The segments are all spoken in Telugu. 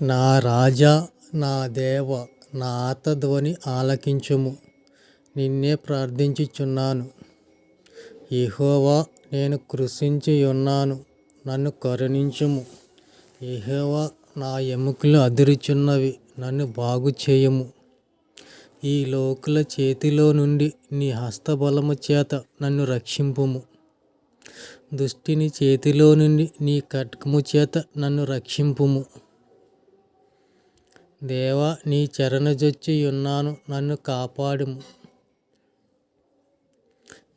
నా రాజా, నా దేవ, నా ఆర్తధ్వని ఆలకించుము. నిన్నే ప్రార్థించుచున్నాను. యెహోవా, నేను కృశించియున్నాను, నన్ను కరుణించుము. యెహోవా, నా ఎముకలు అదురుచున్నవి, నన్ను బాగుచేయుము. ఈ లోకుల చేతిలో నుండి నీ హస్తబలము చేత నన్ను రక్షింపుము. దుష్టుని చేతిలో నుండి నీ ఖడ్గము చేత నన్ను రక్షింపుము. దేవా, నీ చెరనుజొచ్చియున్నాను, నన్ను కాపాడుము.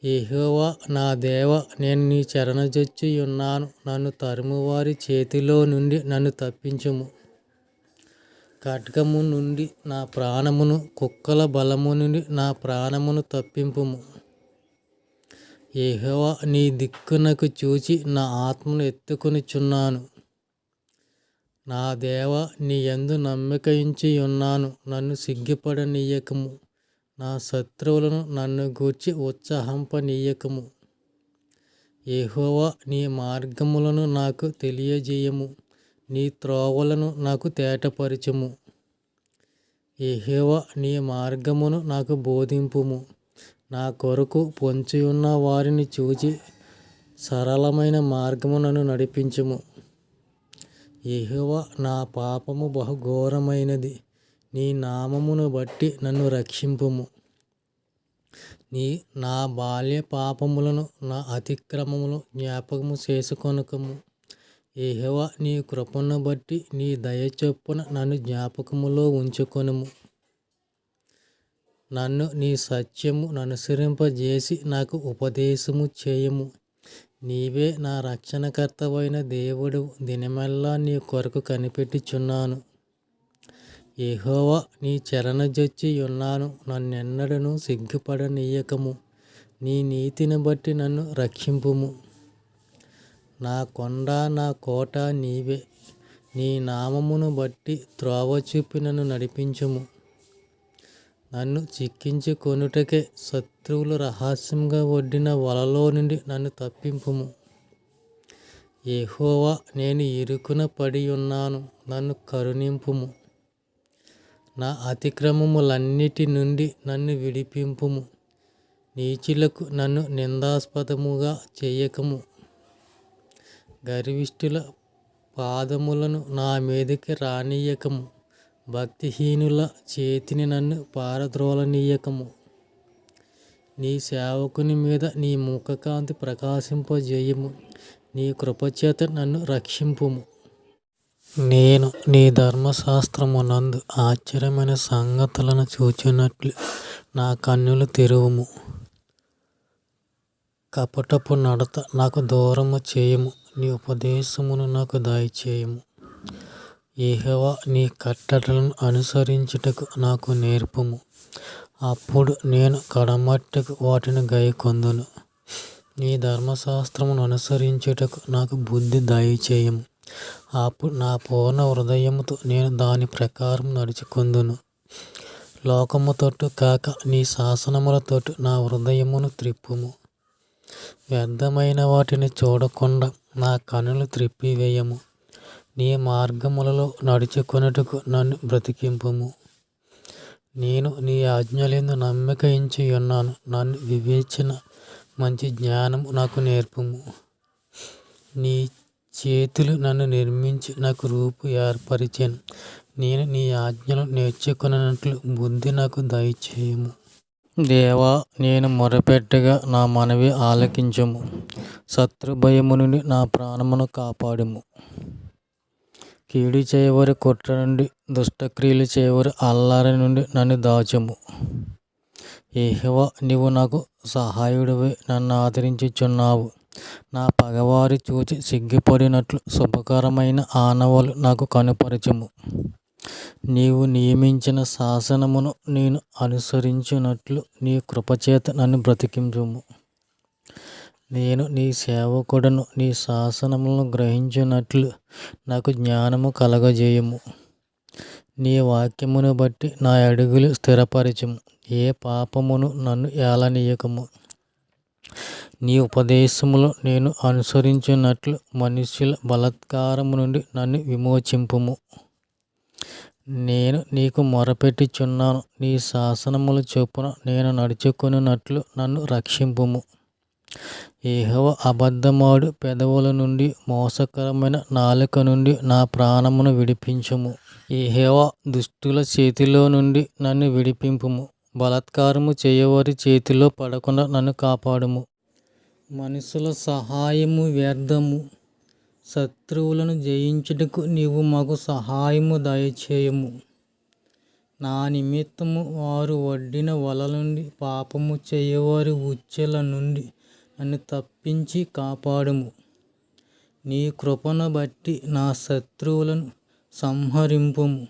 యెహోవా, నా దేవ, నేను నీ చెరనుజొచ్చియున్నాను, నన్ను తరుమువారి చేతిలో నుండి నన్ను తప్పించుము. ఖడ్గము నుండి నా ప్రాణమును, కుక్కల బలము నుండి నా ప్రాణమును తప్పింపుము. యెహోవా, నీ దిక్కునకు చూచి నా ఆత్మను ఎత్తుకొనుచున్నాను. నా దేవ, నీ యందు నమ్మికయుంచియున్నాను, నన్ను సిగ్గుపడనీయకము. నా శత్రువులను నన్ను గూర్చి ఉత్సాహింపనీయకము. యెహోవా, నీ మార్గములను నాకు తెలియజేయము, నీ త్రోవలను నాకు తేటపరచుము. యెహోవా, నీ మార్గమును నాకు బోధింపుము. నా కొరకు పొంచియున్న వారిని చూచి సరళమైన మార్గము నన్ను నడిపించుము. యెహోవా, నా పాపము బహుఘోరమైనది, నీ నామమును బట్టి నన్ను రక్షింపుము. నా బాల్య పాపములను, నా అతిక్రమములు జ్ఞాపకము చేసుకొనకము. యెహోవా, నీ కృపను బట్టి నీ దయ చొప్పున నన్ను జ్ఞాపకములో ఉంచుకొనుము. నన్ను నీ సత్యము ననుసరింపజేసి నాకు ఉపదేశము చేయుము. నీవే నా రక్షణకర్తవైన దేవుడు, దినమెల్లా నీ కొరకు కనిపెట్టుచున్నాను. యెహోవా, నీ చెరనుజొచ్చియున్నాను, నన్నెన్నడను సిగ్గుపడనీయకము. నీ నీతిని బట్టి నన్ను రక్షింపుము. నా కొండ, నా కోట నీవే. నీ నామమును బట్టి త్రోవ చూపి నన్ను నడిపించుము. నన్ను చిక్కించుకొనుటకే శత్రువులు రహస్యంగా ఒడ్డిన వలలో నుండి నన్ను తప్పింపుము. యెహోవా, నేను ఇరుకున పడియున్నాను, నన్ను కరుణింపుము. నా అతిక్రమములన్నిటి నుండి నన్ను విడిపింపుము. నీచులకు నన్ను నిందాస్పదముగా చేయకము. గర్విష్ఠుల పాదములను నా మీదకి రానియ్యకము. భక్తిహీనుల చేతిని నన్ను పారద్రోలనీయకము. నీ సేవకుని మీద నీ ముఖకాంతి ప్రకాశింపజేయుము. నీ కృపచేత నన్ను రక్షింపుము. నేను నీ ధర్మశాస్త్రమునందు ఆశ్చర్యమైన సంగతులను చూచినట్లు నా కన్నులు తెరువుము. కపటపు నడత నాకు దూరము చేయుము. నీ ఉపదేశమును నాకు దయచేయుము. యెహోవా, నీ కట్టడలను అనుసరించుటకు నాకు నేర్పుము. అప్పుడు నేను కడమట్టుకు వాటిని గైకొందును. నీ ధర్మశాస్త్రమును అనుసరించుటకు నాకు బుద్ధి దయచేయుము. అప్పుడు నా పూర్ణ హృదయముతో నేను దాని ప్రకారం నడుచుకొందును. లోకము తట్టు కాక నీ శాసనముల తట్టు నా హృదయమును త్రిప్పుము. వ్యర్థమైన వాటిని చూడకుండా నా కన్నులు త్రిప్పివేయము. నీ మార్గములలో నడుచుకొనుటకు నన్ను బ్రతికింపుము. నేను నీ ఆజ్ఞలందు నమ్మికయుంచియున్నాను. నన్ను వివేచన మంచి జ్ఞానము నాకు నేర్పుము. నీ చేతులు నన్ను నిర్మించి నాకు రూపు ఏర్పరిచెను. నేను నీ ఆజ్ఞలు నేర్చుకొనున్నట్లు బుద్ధి నాకు దయచేయుము. దేవా, నేను మొరపెట్టగా నా మనవి ఆలకించుము. శత్రు భయము నుండి నా ప్రాణమును కాపాడుము. కీడు చేయవారి కుట్ర నుండి, దుష్టక్రియలు చేయవారి అల్లరి నుండి నన్ను దాచుము. యెహోవా, నీవు నాకు సహాయుడివై నన్ను ఆదరించుచున్నావు. నా పగవారి చూచి సిగ్గుపడినట్లు శుభకరమైన ఆనవాలు నాకు కనుపరచుము. నీవు నియమించిన శాసనమును నేను అనుసరించున్నట్లు నీ కృపచేత నన్ను బ్రతికించుము. నేను నీ సేవకుడను, నీ శాసనములను గ్రహించున్నట్లు నాకు జ్ఞానము కలగజేయుము. నీ వాక్యమును బట్టి నా అడుగులు స్థిరపరచుము. ఏ పాపమును నన్ను ఏలనీయకము. నీ ఉపదేశములు నేను అనుసరించున్నట్లు మనుష్యుల బలాత్కారము నుండి నన్ను విమోచింపుము. నేను నీకు మొరపెట్టుచున్నాను. నీ శాసనముల చొప్పున నేను నడుచుకొనున్నట్లు నన్ను రక్షింపుము. యెహోవా అబద్ధమాడు పెదవుల నుండి మోసకరమైన నాలుక నుండి నా ప్రాణమును విడిపించుము. యెహోవా దుష్టుల చేతిలో నుండి నన్ను విడిపింపుము. బలాత్కారము చేయవారి చేతిలో పడకుండా నన్ను కాపాడుము. మనుషుల సహాయము వ్యర్థము. శత్రువులను జయించుటకు నీవు మాకు సహాయము దయచేయము. నా నిమిత్తము వారు వడ్డిన వల నుండి, పాపము చేయవారి ఉచ్చెల నుండి నన్ను తప్పించి కాపాడుము. నీ కృపను బట్టి నా శత్రువులను సంహరింపుము.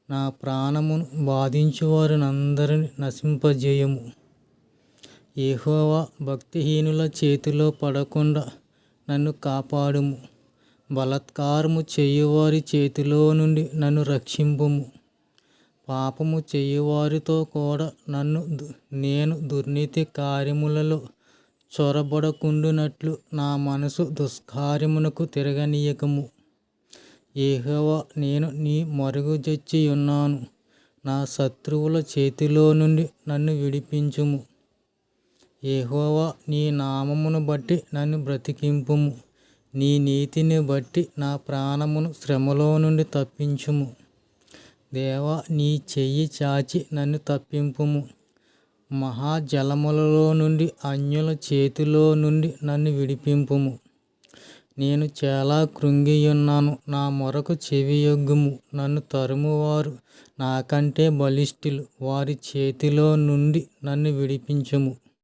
నా ప్రాణమును బాధించువారినందరిని నశింపజేయము. యెహోవా, భక్తిహీనుల చేతిలో పడకుండా నన్ను కాపాడుము. బలాత్కారము చేయువారి చేతిలో నుండి నన్ను రక్షింపుము. పాపము చేయువారితో కూడా నేను దుర్నీతి కార్యములలో చొరబడకుండునట్లు నా మనసు దుష్కార్యమునకు తిరగనీయకము. యెహోవా, నేను నీ మరుగుజొచ్చియున్నాను. నా శత్రువుల చేతిలో నుండి నన్ను విడిపించుము. యెహోవా, నీ నామమును బట్టి నన్ను బ్రతికింపుము. నీ నీతిని బట్టి నా ప్రాణమును శ్రమలో నుండి తప్పించుము. దేవా, నీ చెయ్యి చాచి నన్ను తప్పింపుము. మహాజలములలో నుండి, అన్యుల చేతిలో నుండి నన్ను విడిపింపుము. నేను చాలా కృంగియున్నాను. నా మొరకు చెవియొగ్గుము. నన్ను తరుమువారు నాకంటే బలిష్ఠులు. వారి చేతిలో నుండి నన్ను విడిపించుము.